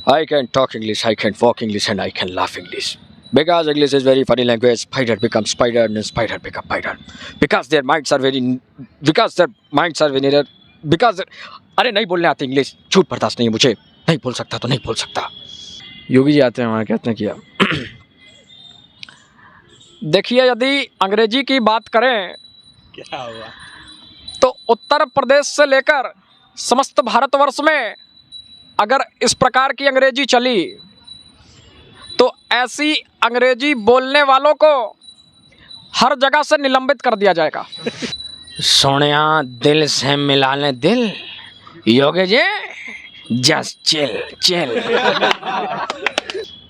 I can talk English, I can walk English, and I can laugh English. Because English is very funny language. Spider becomes spider, and spider become spider. Because their minds are very, because अरे नहीं बोलने आते English, झूठ बर्दाश्त नहीं है मुझे, नहीं बोल सकता तो नहीं बोल सकता। योगी जी आते हैं वहाँ, कहते हैं क्या देखिए, यदि अंग्रेजी की बात करें क्या हुआ? तो उत्तर प्रदेश से लेकर समस्त भारतवर्ष में अगर इस प्रकार की अंग्रेजी चली तो ऐसी अंग्रेजी बोलने वालों को हर जगह से निलंबित कर दिया जाएगा। सोनिया दिल से मिला ले दिल, Yogi ji just chill chill.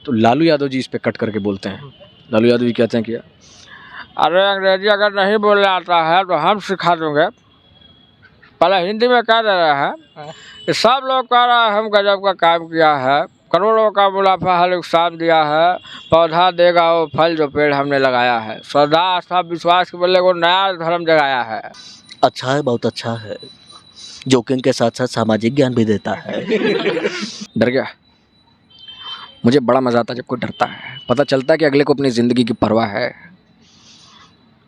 तो लालू यादव जी इस पे कट करके बोलते हैं। लालू यादव जी कहते हैं क्या, अरे अंग्रेजी अगर नहीं बोलने आता है तो हम सिखा दूंगे। पहले हिंदी में कह दे रहा है कि सब लोग कह रहा है हम गजब का काम किया है, करोड़ों का मुनाफा हर नुकसान दिया है, पौधा देगा वो फल जो पेड़ हमने लगाया है, श्रद्धा आस्था विश्वास के बदले को नया धर्म जगाया है। अच्छा है, बहुत अच्छा है, जोकिंग के साथ साथ सामाजिक ज्ञान भी देता है। डर गया? मुझे बड़ा मज़ा आता है जब कोई डरता है, पता चलता है कि अगले को अपनी ज़िंदगी की परवाह है,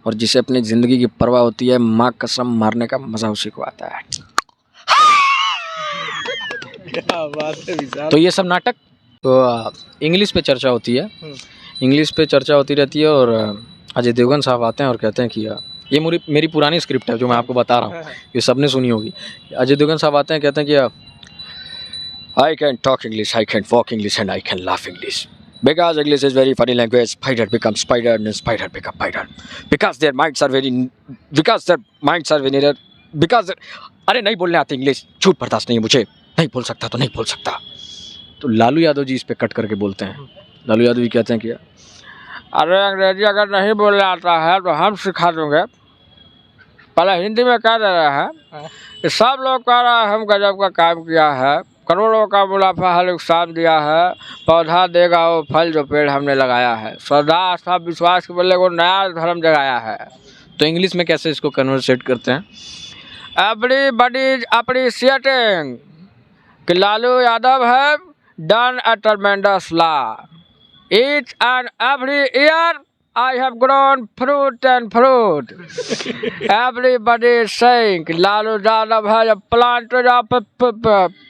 और जिसे अपनी ज़िंदगी की परवाह होती है माँ कसम मारने का मज़ा उसी को आता है। क्या बात है विशाल। तो ये सब नाटक तो इंग्लिश पे चर्चा होती है, इंग्लिश पे चर्चा होती रहती है, और अजय देवगन साहब आते हैं और कहते हैं कि ये मेरी पुरानी स्क्रिप्ट है जो मैं आपको बता रहा हूँ, ये सबने सुनी होगी। अजय देवगन साहब आते हैं, कहते हैं कि I can talk English, I can walk English, and I can laugh English. Because English is very funny language. Spider becomes spider, and spider become spider. Because their minds are very, because अरे नहीं बोलने आते English, झूठ बर्दाश्त नहीं है मुझे, नहीं बोल सकता तो नहीं बोल सकता। तो लालू यादव जी इस पे कट करके बोलते हैं। लालू यादव जी कहते हैं क्या, अरे अंग्रेजी अगर नहीं बोलने आता है तो हम सिखा दूंगे। पहले हिंदी में कह दे रहा है कि सब लोग कह रहा है हम गजब का काम किया है, करोड़ों का मुनाफा हर नुकसान दिया है, पौधा देगा वो फल जो पेड़ हमने लगाया है, श्रद्धा आस्था विश्वास के बदले को नया धर्म जगाया है। तो इंग्लिश में कैसे इसको कन्वर्सेट करते हैं, एवरीबॉडी इज अप्रिशिएटिंग कि Lalu Yadav have done a ट्रेमेंडस law. Each and every year I have grown fruit and fruit. Everybody is saying Lalu Yadav has planted a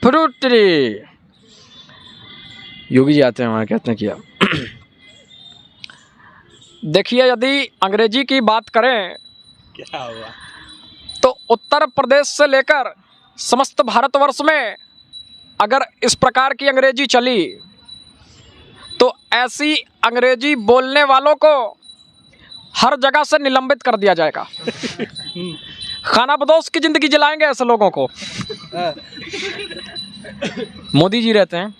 fruit tree. Yogi ji आते हैं वहाँ, कहते हैं क्या देखिए, यदि अंग्रेजी की बात करें क्या हुआ? तो उत्तर प्रदेश से लेकर समस्त भारतवर्ष में अगर इस प्रकार की अंग्रेजी चली तो ऐसी अंग्रेजी बोलने वालों को हर जगह से निलंबित कर दिया जाएगा। खानाबदोश की जिंदगी जिलाएंगे ऐसे लोगों को। मोदी जी रहते हैं,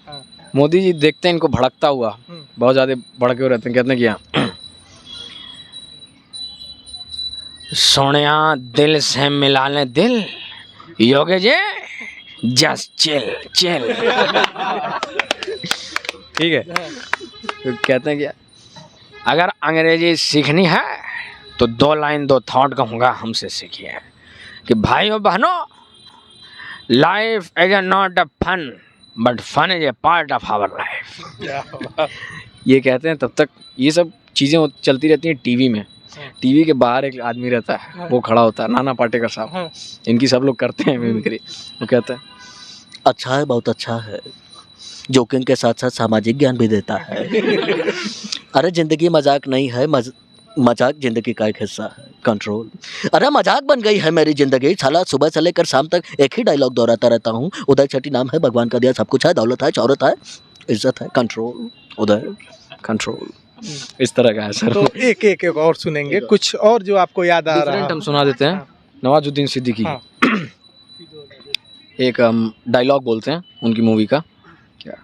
मोदी जी देखते हैं इनको भड़कता हुआ, बहुत ज़्यादा भड़के हुए रहते हैं, कहते हैं क्या, सोनिया दिल से मिला ले दिल, Yogi ji just chill chill. ठीक है, तो कहते हैं क्या, अगर अंग्रेजी सीखनी है तो 2 लाइन 2 थॉट कहूँगा हमसे सीखिए कि भाइयों बहनों, life is not a fun but fun is a part of our life. ये कहते हैं, तब तक ये सब चीज़ें चलती रहती हैं टीवी में। टीवी के बाहर एक आदमी रहता है, वो खड़ा होता है, नाना पाटेकर साहब, इनकी सब लोग करते हैं मिमिक्री। वो कहते हैं अच्छा है, बहुत अच्छा है, जोकिंग के साथ साथ सामाजिक ज्ञान भी देता है। अरे जिंदगी मजाक नहीं है, मजाक जिंदगी का एक हिस्सा है, कंट्रोल। अरे मजाक बन गई है मेरी जिंदगी, साला सुबह से लेकर शाम तक एक ही डायलॉग दोहराता रहता हूँ। उदय छठी नाम है, भगवान का दिया सब कुछ है, दौलत है, शौहरत है, इज्जत है, कंट्रोल, उदय कंट्रोल। इस तरह का है सर। तो एक और सुनेंगे, कुछ और जो आपको याद आ रहा है हम सुना देते हैं। नवाजुद्दीन सिद्दीकी एक डायलॉग बोलते हैं उनकी मूवी का, क्या,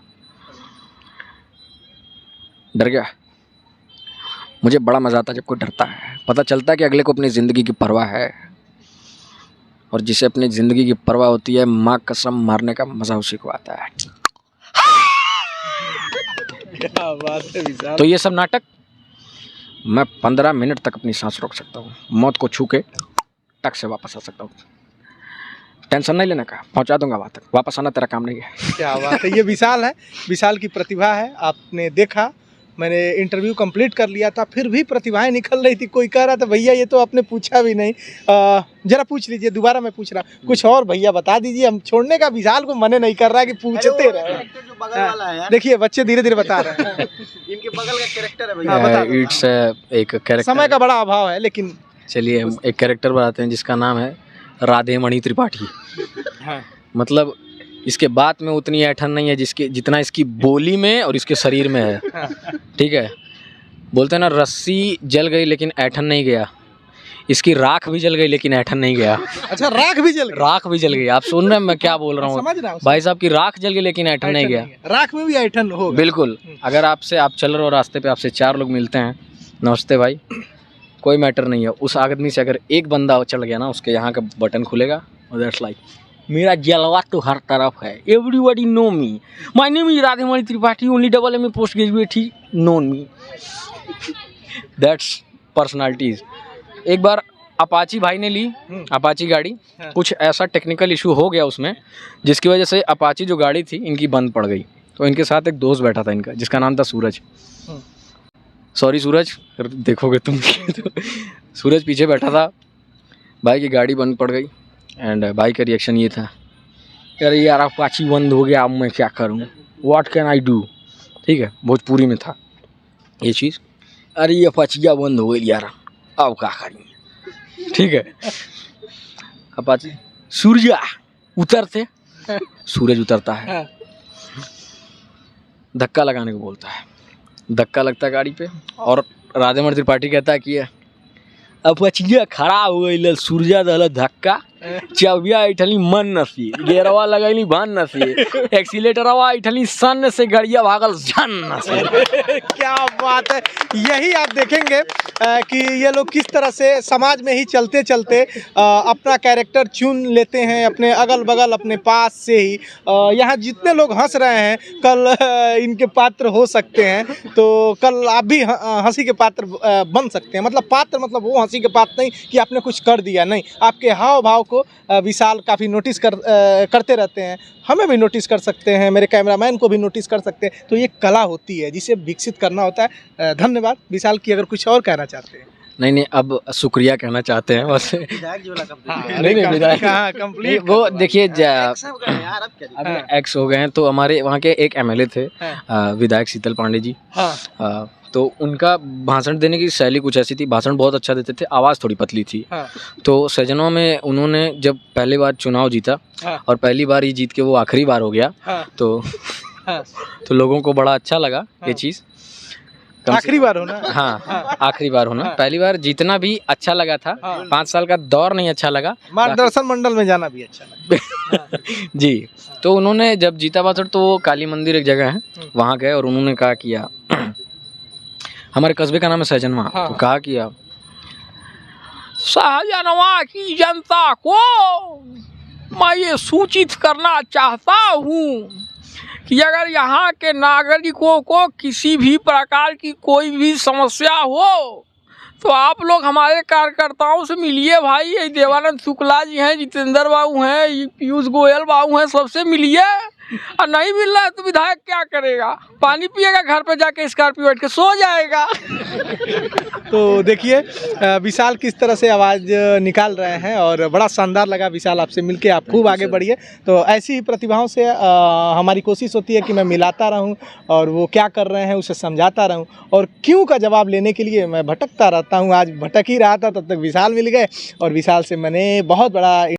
डर गया? मुझे बड़ा मज़ा आता है जब कोई डरता है, पता चलता है कि अगले को अपनी ज़िंदगी की परवाह है, और जिसे अपनी ज़िंदगी की परवाह होती है माँ कसम मारने का मज़ा उसी को आता है। क्या बात है विशाल। तो ये सब नाटक मैं 15 मिनट तक अपनी सांस रोक सकता हूँ, मौत को छू के टक से वापस आ सकता हूँ। टेंशन नहीं लेना का, पहुंचा दूंगा वहाँ तक, वापस आना तेरा काम नहीं है। क्या बात है, ये विशाल है, विशाल की प्रतिभा है। आपने देखा, मैंने इंटरव्यू कंप्लीट कर लिया था, फिर भी प्रतिभाएं निकल रही थी। कोई कह रहा था भैया ये तो आपने पूछा भी नहीं, जरा पूछ लीजिए, दोबारा मैं पूछ रहा हूँ कुछ और भैया बता दीजिए, हम छोड़ने का विशाल को मने नहीं कर रहा है कि पूछते रहे। देखिए बच्चे धीरे धीरे बता रहे हैं। इनके बगल का कैरेक्टर है हाँ, बता दो। इट्स एक कैरेक्टर, समय का बड़ा अभाव है, लेकिन चलिए हम एक कैरेक्टर बनाते हैं जिसका नाम है राधे मणि त्रिपाठी। हाँ। मतलब इसके बात में उतनी ऐठन नहीं है जिसके जितना इसकी बोली में और इसके शरीर में है। ठीक है, बोलते हैं ना रस्सी जल गई लेकिन ऐठन नहीं गया, इसकी राख भी जल गई लेकिन ऐठन नहीं गया। अच्छा, राख भी जल गई। राख भी जल गई, आप सुन रहे हैं मैं क्या बोल रहा हूँ? समझ रहा हूँ। भाई साहब की राख जल गई लेकिन ऐठन नहीं गया। राख में भी ऐठन हो। बिल्कुल, अगर आपसे आप चल रहे हो रास्ते पे, आपसे 4 लोग मिलते हैं, नमस्ते भाई, कोई मैटर नहीं है। उस आदमी से अगर एक बंदा चढ़ गया ना, उसके यहाँ का बटन खुलेगा, दैट्स लाइक मेरा जलवा तो हर तरफ है, everybody know me, my name is Radhe Mani Tripathi, only AA post graduate ही नोन मी, दैट्स पर्सनालिटीज। एक बार अपाची भाई ने ली, अपाची गाड़ी, कुछ ऐसा टेक्निकल इशू हो गया उसमें जिसकी वजह से अपाची जो गाड़ी थी इनकी बंद पड़ गई। तो इनके साथ एक दोस्त बैठा था इनका जिसका नाम था सूरज। सॉरी सूरज, अगर देखोगे तुम तो सूरज पीछे बैठा था, भाई की गाड़ी बंद पड़ गई एंड भाई का रिएक्शन ये था, अरे यार अपाची बंद हो गया, अब मैं क्या करूं, व्हाट कैन आई डू। ठीक है, भोजपुरी में था ये चीज़, अरे ये अपाचिया बंद हो गई यार, अब क्या करें। ठीक है, अपाची सूर्या उतरते, सूरज उतरता है, धक्का लगाने को बोलता है, धक्का लगता है गाड़ी पे और राधे मणि त्रिपाठी कहता है कि अपाचिया खड़ा हो गई, सूर्या दल धक्का, चबिया इठली मन नसी, गेरवा लगैली भन नसी, एक्सीलेटरवा इठली सन से गड़िया भागल झन नसी। क्या बात है, यही आप देखेंगे कि ये लोग किस तरह से समाज में ही चलते चलते अपना कैरेक्टर चुन लेते हैं, अपने अगल बगल अपने पास से ही। यहाँ जितने लोग हंस रहे हैं, कल इनके पात्र हो सकते हैं, तो कल आप भी हंसी के पात्र बन सकते हैं। मतलब पात्र मतलब वो हंसी के पात्र नहीं कि आपने कुछ कर दिया, नहीं, आपके हाव भाव को विशाल काफ़ी नोटिस करते रहते हैं, हमें भी नोटिस कर सकते हैं, मेरे कैमरामैन को भी नोटिस कर सकते हैं। तो ये कला होती है जिसे विकसित करना होता है। धन्यवाद विशाल की, अगर कुछ और कहना चाहते हैं। नहीं, अब शुक्रिया कहना चाहते हैं बस। नहीं विधायक, हाँ, कंप्लीट वो देखिए अब एक्स हो गए हैं, तो हमारे वहाँ के एक MLA थे, विधायक शीतल पांडे जी। हाँ। तो उनका भाषण देने की शैली कुछ ऐसी थी, भाषण बहुत अच्छा देते थे, आवाज़ थोड़ी पतली थी। हाँ। तो सजनों में उन्होंने जब पहली बार चुनाव जीता, हाँ। और पहली बार ही जीत के वो आखिरी बार हो गया, हाँ। तो लोगों को बड़ा अच्छा लगा ये चीज़। आखिरी बार होना। हाँ, आखिरी बार होना। पहली बार जीतना भी अच्छा लगा था, 5 साल का दौर नहीं अच्छा लगा, मार्गदर्शन मंडल में जाना भी अच्छा लगा। जी। तो उन्होंने जब जीता भाषण, तो वो काली मंदिर एक जगह है, वहाँ गए और उन्होंने कहा किया, हमारे कस्बे का नाम है सहजनवा, तो कहा किया, सहजनवा की जनता को मैं ये सूचित करना चाहता हूँ कि अगर यहाँ के नागरिकों को किसी भी प्रकार की कोई भी समस्या हो तो आप लोग हमारे कार्यकर्ताओं से मिलिए भाई। ये देवानंद शुक्ला जी हैं, जितेंद्र बाबू हैं, पीयूष गोयल बाबू हैं, सबसे मिलिए। और नहीं मिल रहा है तो विधायक क्या करेगा, पानी पिएगा, घर पे जाके स्कॉर्पियो बैठ के सो जाएगा। तो देखिए विशाल किस तरह से आवाज़ निकाल रहे हैं, और बड़ा शानदार लगा विशाल आपसे मिलके। आप खूब आगे बढ़िए। तो ऐसी ही प्रतिभाओं से हमारी कोशिश होती है कि मैं मिलाता रहूं और वो क्या कर रहे हैं उसे समझाता रहूं, और क्यों का जवाब लेने के लिए मैं भटकता रहता हूं। आज भटक ही रहा था, तब तक विशाल मिल गए, और विशाल से मैंने बहुत बड़ा